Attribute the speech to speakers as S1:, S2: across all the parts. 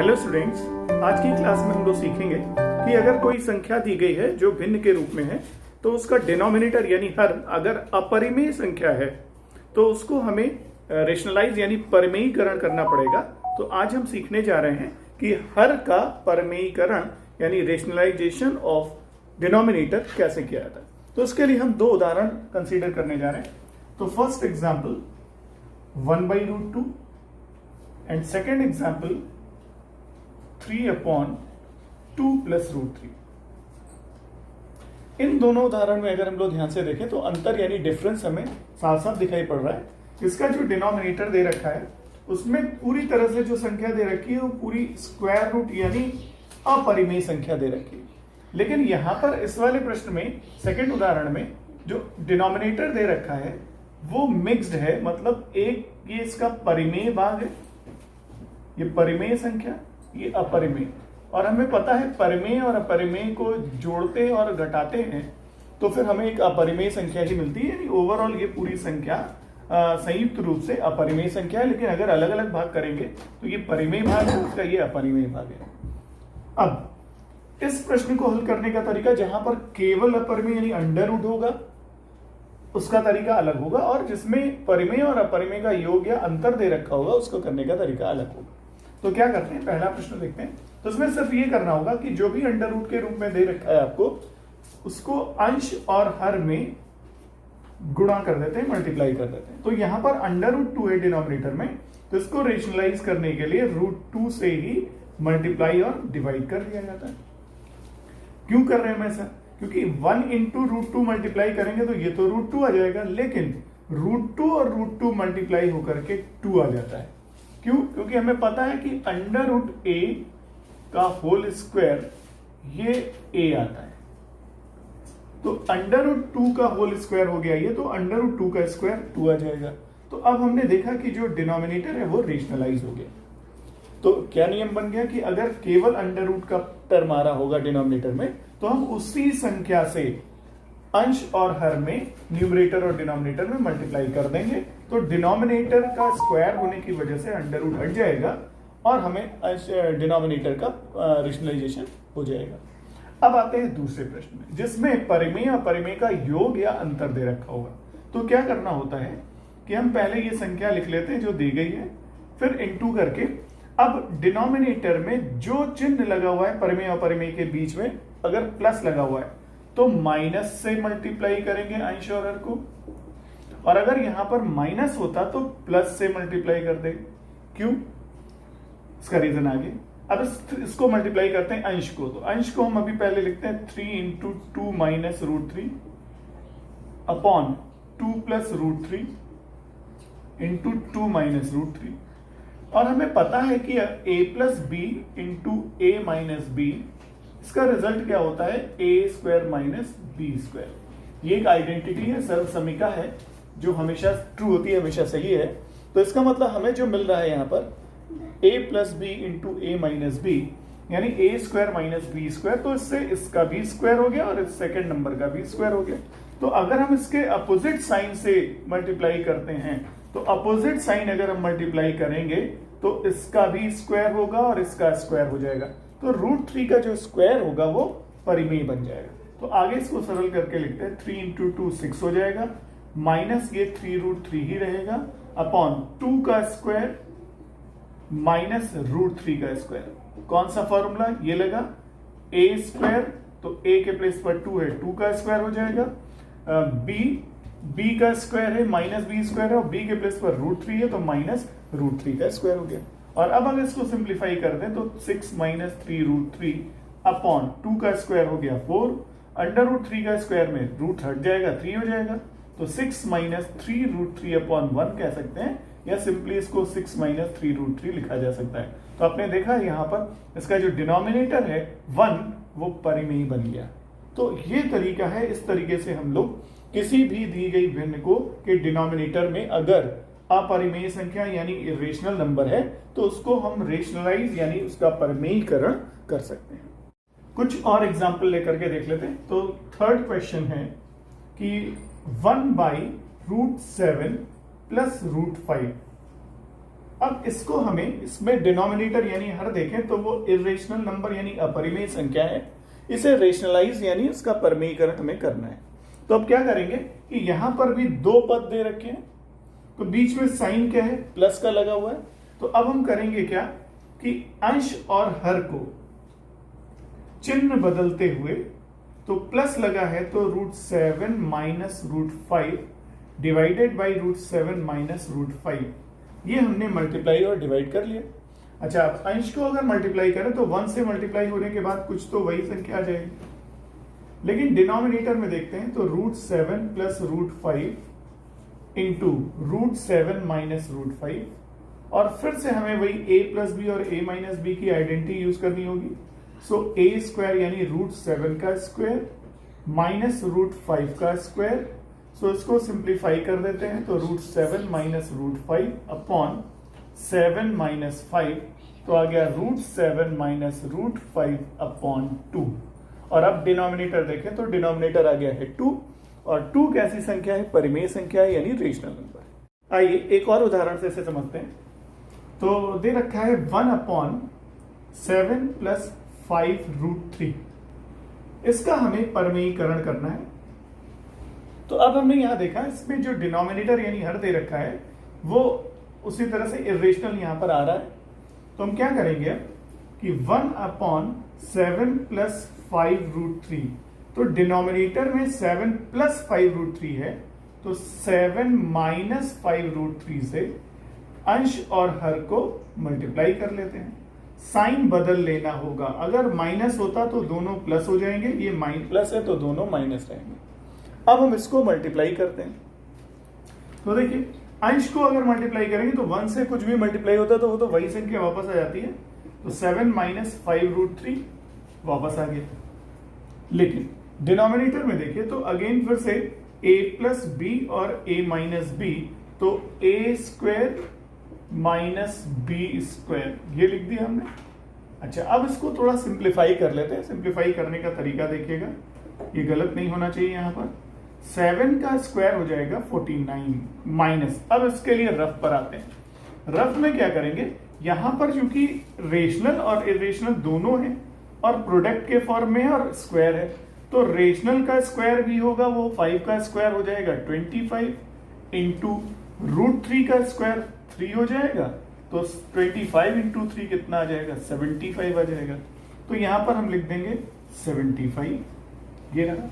S1: Hello students, आज की class में हम लोग सीखेंगे कि अगर कोई संख्या दी गई है जो भिन्न के रूप में है तो उसका डिनोमिनेटर यानी हर अगर अपरिमेय संख्या है तो उसको हमें रेशनलाइज यानी परिमेयीकरण करना पड़ेगा। तो आज हम सीखने जा रहे हैं कि हर का परिमेयीकरण यानी रेशनलाइजेशन ऑफ डिनोमिनेटर कैसे किया जाता है। तो उसके लिए हम दो उदाहरण कंसीडर करने जा रहे हैं। तो first example 1/√2 and second example 3/2 + √3। इन दोनों उदाहरण में अगर हम लोग ध्यान से देखें तो अंतर यानी डिफरेंस हमें साफ साफ दिखाई पड़ रहा है। इसका जो डिनोमिनेटर दे रखा है उसमें पूरी तरह से जो संख्या दे रखी है वो पूरी स्क्वायर रूट यानी अपरिमेय संख्या दे रखी है। लेकिन यहां पर इस वाले प्रश्न में सेकंड उदाहरण में जो डिनोमिनेटर दे रखा है वो मिक्स्ड है, मतलब एक ये इसका परिमेय भाग है, ये परिमेय संख्या, ये अपरिमेय। और हमें पता है परिमेय और अपरिमेय को जोड़ते और घटाते हैं तो फिर हमें एक अपरिमेय संख्या ही मिलती है। यानी ओवरऑल ये पूरी संख्या संयुक्त रूप से अपरिमेय संख्या है, लेकिन अगर अलग अलग भाग करेंगे तो ये परिमेय भाग है, उसका ये अपरिमेय भाग है। अब इस प्रश्न को हल करने का तरीका जहां पर केवल अपरिमेय यानी अंडर रूट होगा उसका तरीका अलग होगा, और जिसमें परिमेय और अपरिमेय का योग या अंतर दे रखा होगा उसको करने का तरीका अलग होगा। तो क्या करते हैं, पहला प्रश्न देखते हैं। तो इसमें सिर्फ ये करना होगा कि जो भी अंडर रूट के रूप में दे रखा है आपको उसको अंश और हर में गुणा कर देते हैं, मल्टीप्लाई कर देते हैं। तो यहां पर अंडर√2 है डिनोमिनेटर में, तो इसको रेशनलाइज करने के लिए √2 से ही मल्टीप्लाई और डिवाइड कर दिया जाता है। क्यों कर रहे हैं हम ऐसा? क्योंकि 1 × √2 मल्टीप्लाई करेंगे तो ये तो √2 आ जाएगा, लेकिन √2 और √2 मल्टीप्लाई होकर के 2 आ जाता है। क्यों? क्योंकि हमें पता है कि अंडर√a का होल स्क्वायर ये a आता है। तो अंडर√2 का होल स्क्वायर हो गया ये, तो अंडर√2 का स्क्वायर 2 आ जाएगा। तो अब हमने देखा कि जो डिनोमिनेटर है वो रेशनलाइज हो गया। तो क्या नियम बन गया कि अगर केवल अंडर रूट का टर्म आ रहा होगा डिनोमिनेटर में तो हम उसी संख्या से अंश और हर में न्यूमरेटर और डिनोमिनेटर में मल्टीप्लाई कर देंगे, तो डिनोमिनेटर का स्क्वायर होने की वजह से अंडर रूट हट जाएगा और हमें डिनोमिनेटर का रेशनलाइजेशन हो जाएगा। अब आते हैं दूसरे प्रश्न में जिसमें परिमेय और अपरिमेय का योग या अंतर दे रखा होगा। तो क्या करना होता है कि हम पहले ये संख्या लिख लेते हैं जो दी गई है, फिर इनटू करके अब डिनोमिनेटर में जो चिन्ह लगा हुआ है परिमेय और अपरिमेय के बीच में अगर प्लस लगा हुआ है तो माइनस से मल्टीप्लाई करेंगे अंश और हर को, और अगर यहां पर माइनस होता तो प्लस से मल्टीप्लाई कर देंगे। क्यों? इसका रीजन आगे। अब इसको मल्टीप्लाई करते हैं अंश को, तो अंश को हम अभी पहले लिखते हैं 3 × 2 - √3 अपॉन 2 + √3 × 2 - √3। और हमें पता है कि a + b × a - b इसका रिजल्ट क्या होता है, a² - b²। ये एक आइडेंटिटी है, सर्वसमीका है जो हमेशा ट्रू होती है, हमेशा सही है। तो इसका मतलब हमें जो मिल रहा है यहाँ पर a + b × a - b यानी a² - b², तो इससे इसका भी स्क्वायर हो गया और इस सेकंड नंबर का भी स्क्वायर हो गया। तो अगर हम इसके अपोजिट साइन से मल्टीप्लाई करते हैं तो अपोजिट साइन अगर हम मल्टीप्लाई करेंगे तो इसका भी स्क्वायर होगा और इसका स्क्वायर हो जाएगा। तो √3 का जो स्क्वायर होगा वो परिमेय बन जाएगा। तो आगे इसको सरल करके लिखते हैं 3 × 2 6 हो जाएगा, माइनस ये 3√3 ही रहेगा अपॉन 2 का स्क्वायर माइनस √3 का स्क्वायर। कौन सा फॉर्मूला? ये लगा a², तो a के प्लेस पर 2 है, 2 का स्क्वायर हो जाएगा। b का स्क्वायर है -b² है और b के प्लेस पर √3 है तो -√3 का स्क्वायर हो गया। और अब अगर इसको सिंप्लीफाई कर दें तो 6 - 3√3 अपॉन 2 का स्क्वायर हो गया 4, अंडर√3 का स्क्वायर में रूट हट जाएगा 3 हो जाएगा, तो 6 - 3√3 अपॉन 1 कह सकते हैं, या सिंपली इसको 6 - 3√3 लिखा जा सकता है। तो आपने देखा यहाँ पर इसका जो डिनोमिनेटर है 1 वो परिमेय बन गया। तो ये तरीका है, इस तरीके से हम लोग किसी भी दी गई भिन्न को के डिनोमिनेटर में अगर अपरिमेय संख्या यानी इरेशनल नंबर है तो उसको हम रेशनलाइज यानी उसका परिमेयीकरण कर सकते हैं। कुछ और एग्जाम्पल लेकर के देख लेते हैं। तो थर्ड क्वेश्चन है कि 1/√7 + √5 अब इसको हमें इसमें डिनोमिनेटर यानी हर देखें तो वो इरेशनल नंबर यानी अपरिमेय संख्या है, इसे रेशनलाइज यानी इसका परिमेयीकरण हमें करना है। तो अब क्या करेंगे कि यहां पर भी दो पद दे रखे हैं, तो बीच में साइन क्या है, प्लस का लगा हुआ है। तो अब हम करेंगे क्या कि अंश और हर को चिन्ह बदलते हुए, तो प्लस लगा है तो √7 माइनस √5 डिवाइडेड बाई √7 माइनस √5, ये हमने मल्टीप्लाई और डिवाइड कर लिया। अच्छा, अब अंश को अगर मल्टीप्लाई करें तो 1 से मल्टीप्लाई होने के बाद कुछ तो वही संख्या आ जाएगी, लेकिन डिनोमिनेटर में देखते हैं तो √7 प्लस √5 इंटू √7 माइनस √5, और फिर से हमें वही a प्लस बी और a माइनस बी की आइडेंटिटी यूज करनी होगी। सो a स्क्वायर यानी √7 का स्क्वायर माइनस √5 का स्क्वायर, सो इसको सिंप्लीफाई कर देते हैं तो √7 माइनस √5 अपॉन 7 माइनस 5, तो आ गया √7 माइनस √5 अपॉन 2। और अब डिनोमिनेटर देखें तो डिनोमिनेटर आ गया है 2, और 2 कैसी संख्या है, परिमेय संख्या है यानी रेशनल नंबर। आइए एक और उदाहरण से इसे समझते हैं। तो दे रखा है 1/7 प्लस 5√3, इसका हमें परिमेयीकरण करना है। तो अब हमने यहां देखा इसमें जो डिनोमिनेटर यानी हर दे रखा है वो उसी तरह से इरेशनल यहां पर आ रहा है। तो हम क्या करेंगे कि 1/7 प्लस 5√3, तो डिनोमिनेटर में 7 प्लस 5√3 है, तो 7 माइनस 5√3 से अंश और हर को मल्टीप्लाई कर लेते हैं। साइन बदल लेना होगा, अगर माइनस होता तो दोनों प्लस हो जाएंगे, ये प्लस है तो दोनों माइनस रहेंगे। अब हम इसको मल्टीप्लाई करते हैं, तो देखिए अंश को अगर मल्टीप्लाई करेंगे तो 1 से कुछ भी मल्टीप्लाई होता है तो वो तो वही संख्या वापस आ जाती है, तो 7 माइनस 5√3 वापस आ गया। लेकिन डिनोमिनेटर में देखिए तो अगेन फिर से a प्लस बी और a माइनस बी, तो a square minus B square, ये लिख दिया हमने। अच्छा, अब इसको थोड़ा सिंप्लीफाई कर लेते हैं। सिंप्लीफाई करने का तरीका देखिएगा, ये गलत नहीं होना चाहिए। यहां पर 7 का स्क्वायर हो जाएगा 49 माइनस, अब इसके लिए रफ पर आते हैं। रफ में क्या करेंगे, यहां पर चूंकि रेशनल और इरेशनल दोनों हैं और प्रोडक्ट के फॉर्म में है और स्क्वायर है, तो रेशनल का स्क्वायर भी होगा, वो 5 का स्क्वायर हो जाएगा 25 इंटू √3 का स्क्वायर 3 हो जाएगा, तो 25 इंटू 3 कितना आ जाएगा, 75 आ जाएगा। तो यहां पर हम लिख देंगे 75, ये रहा।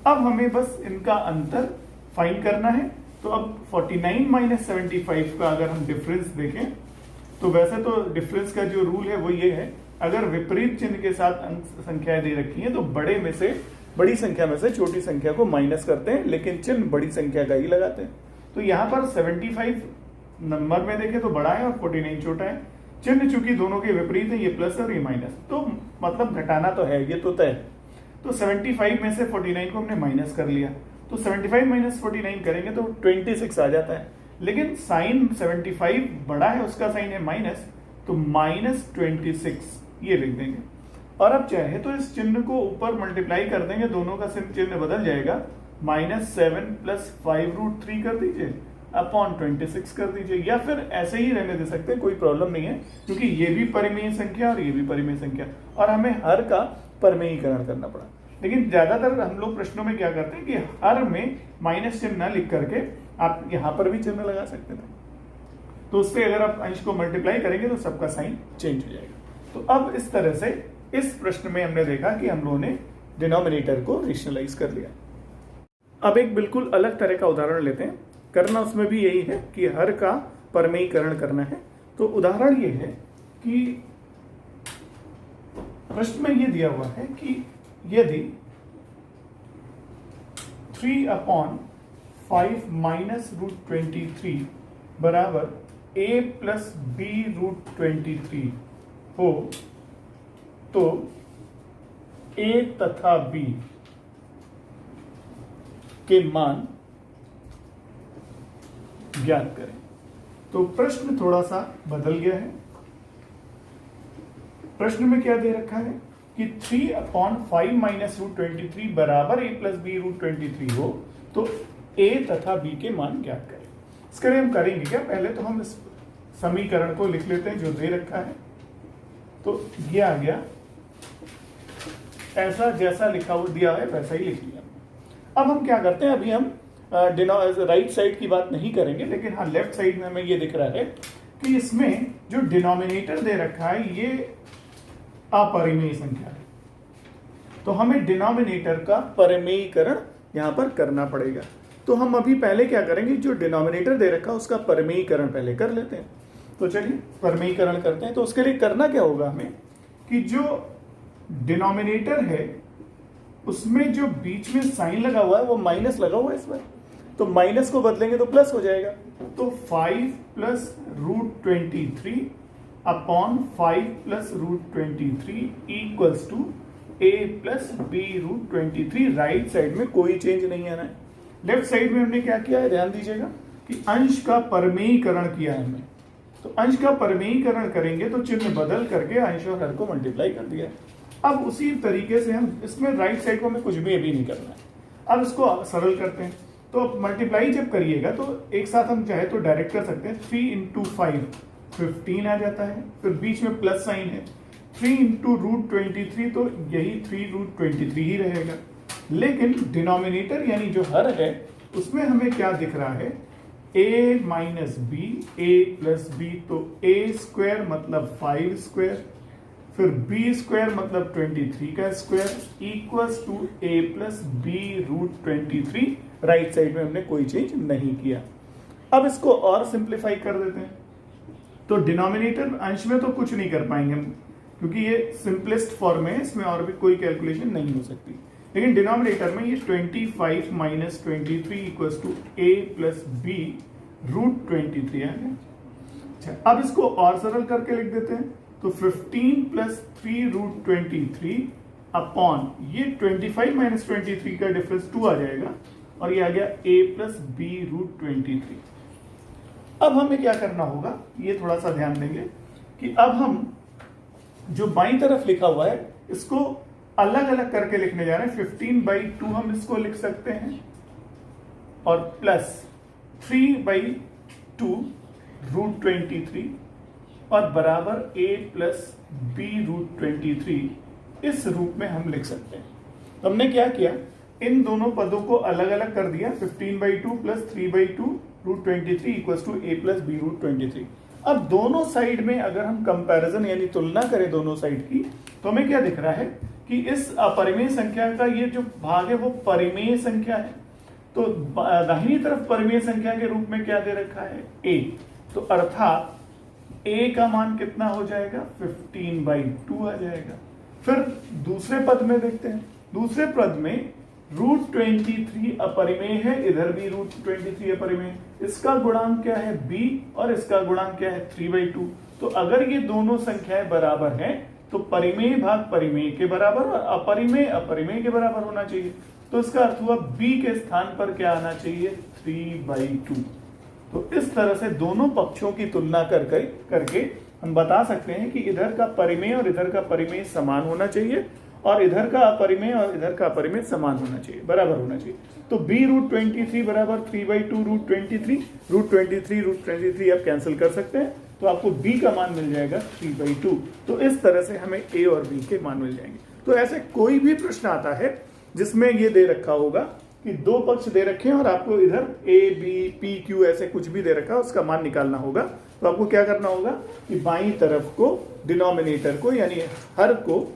S1: अब हमें बस इनका अंतर फाइंड करना है। तो अब 49 माइनस 75 का अगर हम डिफरेंस देखें तो वैसे तो डिफरेंस का जो रूल है वो ये है, अगर विपरीत चिन्ह के साथ अंक संख्याएं दे रखी हैं तो बड़ी संख्या में से छोटी संख्या को माइनस करते हैं, लेकिन चिन्ह बड़ी संख्या का ही लगाते हैं। तो यहां पर 75 नंबर में देखें तो बड़ा है और 49 छोटा है। चिन्ह चूंकि दोनों के विपरीत है, ये प्लस और ये माइनस, तो मतलब घटाना तो है, ये तो तय है। तो 75 में से 49 को हमने माइनस कर लिया, तो 75 माइनस 49 करेंगे तो 26 आ जाता है। लेकिन साइन 75 बड़ा है, उसका साइन है माइनस, तो -26 ये लिख देंगे। और अब चाहे तो इस चिन्ह को ऊपर मल्टीप्लाई कर देंगे, दोनों का चिन्ह बदल जाएगा, -7 प्लस 5√3 कर दीजिए अपॉन 26 कर दीजिए, या फिर ऐसे ही रहने दे सकते हैं, कोई प्रॉब्लम नहीं है, क्योंकि ये भी परिमेय संख्या और ये भी परिमेय संख्या, और हमें हर का परिमेयीकरण करना पड़ा। लेकिन ज्यादातर हम लोग प्रश्नों में क्या करते हैं कि हर में माइनस चिन्ह न लिख करके आप यहां पर भी चिन्ह लगा सकते थे, तो उससे अगर आप अंश को मल्टीप्लाई करेंगे तो सबका साइन चेंज हो जाएगा। तो अब इस तरह से इस प्रश्न में हमने देखा कि हम लोगों ने डिनोमिनेटर को रेशनलाइज कर लिया। अब एक बिल्कुल अलग तरह का उदाहरण लेते हैं, करना उसमें भी यही है कि हर का परिमेयीकरण करना है। तो उदाहरण ये है कि प्रश्न में ये दिया हुआ है कि यदि 3/5 माइनस √23 बराबर a प्लस बी √23 हो तो a तथा b के मान ज्ञात करें। तो प्रश्न थोड़ा सा बदल गया है। प्रश्न में क्या दे रखा है कि 3/5 माइनस √23 बराबर a प्लस बी √23 हो तो a तथा b के मान ज्ञात करें। इसके लिए हम करेंगे क्या, पहले तो हम इस समीकरण को लिख लेते हैं जो दे रखा है। तो ये आ गया, ऐसा जैसा लिखा हुआ दिया है वैसा ही लिख लिया। अब हम क्या करते हैं, अभी हम राइट साइड की बात नहीं करेंगे, लेकिन हाँ लेफ्ट साइड में हमें ये दिख रहा है कि इसमें जो डिनोमिनेटर दे रखा है ये अपरिमेय संख्या है, तो हमें डिनोमिनेटर का परिमेयीकरण यहां पर करना पड़ेगा। तो हम अभी पहले क्या करेंगे, जो डिनोमिनेटर दे रखा है उसका परिमेयीकरण पहले कर लेते हैं। तो चलिए परिमेयीकरण करते हैं। तो उसके लिए करना क्या होगा हमें कि जो डिनोमिनेटर है उसमें जो बीच में साइन लगा हुआ है वो माइनस लगा हुआ है इस बार, तो माइनस को बदलेंगे तो प्लस हो जाएगा। तो 5 plus root 23 upon 5 plus root 23 equals to a plus B root 23। Right side में कोई चेंज नहीं आना है। लेफ्ट साइड में हमने क्या किया है, ध्यान दीजिएगा कि अंश का परिमेयीकरण किया है हमने। तो अंश का परिमेयीकरण करेंगे तो चिन्ह बदल करके अंश और हर को मल्टीप्लाई कर दिया है। अब उसी तरीके से हम इसमें राइट साइड को हमें कुछ भी अभी नहीं करना है। अब इसको सरल करते हैं। तो मल्टीप्लाई जब करिएगा तो एक साथ हम चाहे तो डायरेक्ट कर सकते हैं। 3 इंटू 5 15 आ जाता है, फिर बीच में प्लस साइन है। 3 इंटू रूट 23 तो यही 3 रूट 23 ही रहेगा। लेकिन डिनोमिनेटर यानी जो हर है उसमें हमें क्या दिख रहा है, a minus B, a plus B, तो a स्क्वायर मतलब 5 स्क्वायर, फिर b स्क्वायर मतलब 23 का square equals to a plus B root 23। Right side में हमने कोई चेंज नहीं किया। अब इसको और सिंप्लीफाई कर देते हैं। तो डिनोमिनेटर अंश में तो कुछ नहीं कर पाएंगे हम, क्योंकि ये सिंपलेस्ट फॉर्म है, इसमें और भी कोई कैलकुलेशन नहीं हो सकती। लेकिन डिनोमिनेटर में ये 25 minus 23 equals to a plus B root 23 आ गया। अच्छा, अब इसको और सरल करके लिख देते हैं। तो 15 प्लस 3 रूट 23 अपॉन ये 25 माइनस 23 का डिफरेंस 2 आ जाएगा, और ये आ गया a प्लस बी रूट 23। अब हमें क्या करना होगा, ये थोड़ा सा ध्यान देंगे कि अब हम जो बाईं तरफ लिखा हुआ है इसको अलग अलग करके लिखने जा रहे हैं। 15/2 हम इसको लिख सकते हैं, और प्लस 3/2 रूट 23 और बराबर a प्लस बी रूट 23 इस रूप में हम लिख सकते हैं। तो हमने क्या किया, इन दोनों पदों को अलग अलग कर दिया। 15/2 plus 3/2 root 23 equals to a plus B root 23। अब दोनों साइड में अगर हम कंपैरिजन यानी तुलना करें दोनों साइड की, तो हमें क्या दिख रहा है कि इस अपरिमेय संख्या का ये जो भाग है वो परिमेय संख्या है। तो दाहिनी तरफ परिमेय संख्या के रूप में क्या दे रखा है, a। तो अर्थात a का मान कितना हो जाएगा, 15/2 आ जाएगा। फिर दूसरे पद में देखते हैं। दूसरे पद में रूट 23 अपरिमेय है, इधर भी रूट 23 अपरिमेय। इसका गुणांक क्या है, b, और इसका गुणांक क्या है, 3/2। तो अगर ये दोनों संख्याएं बराबर हैं तो परिमेय भाग परिमेय के बराबर और अपरिमेय अपरिमेय के बराबर होना चाहिए। तो इसका अर्थ हुआ b के स्थान पर क्या आना चाहिए, 3/2। तो इस तरह से दोनों पक्षों की तुलना करके हम बता सकते हैं कि इधर का परिमेय और इधर का परिमेय समान होना चाहिए, और इधर का अपरिमेय और इधर का अपरिमेय समान होना चाहिए, बराबर होना चाहिए। तो b रूट 23 बराबर 3/2 रूट 23। रूट 23 आप कैंसिल कर सकते हैं, तो आपको b का मान मिल जाएगा 3/2। तो इस तरह से हमें a और b के मान मिल जाएंगे। तो ऐसे कोई भी प्रश्न आता है जिसमें ये दे रखा होगा कि दो पक्ष दे रखे हैं और आपको इधर a b p q ऐसे कुछ भी दे रखा है, उसका मान निकालना होगा। तो आपको क्या करना होगा कि बाईं तरफ को डिनोमिनेटर को यानी हर को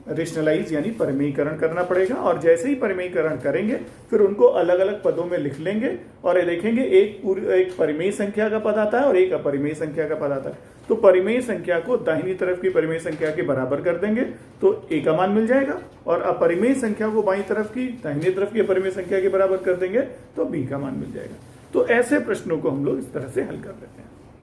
S1: रेशनलाइज यानी परिमेयीकरण करना पड़ेगा, और जैसे ही परिमेयीकरण करेंगे फिर उनको अलग अलग पदों में लिख लेंगे और ये देखेंगे एक परिमेय संख्या का पद आता है और एक अपरिमेय संख्या का पद आता है। तो परिमेय संख्या को दाहिनी तरफ की परिमेय संख्या के बराबर कर देंगे तो a का मान मिल जाएगा, और अपरिमेय संख्या को बाईं तरफ की दाहिनी तरफ की अपरिमेय संख्या के बराबर कर देंगे तो b का मान मिल जाएगा। तो ऐसे प्रश्नों को हम लोग इस तरह से हल कर लेते हैं।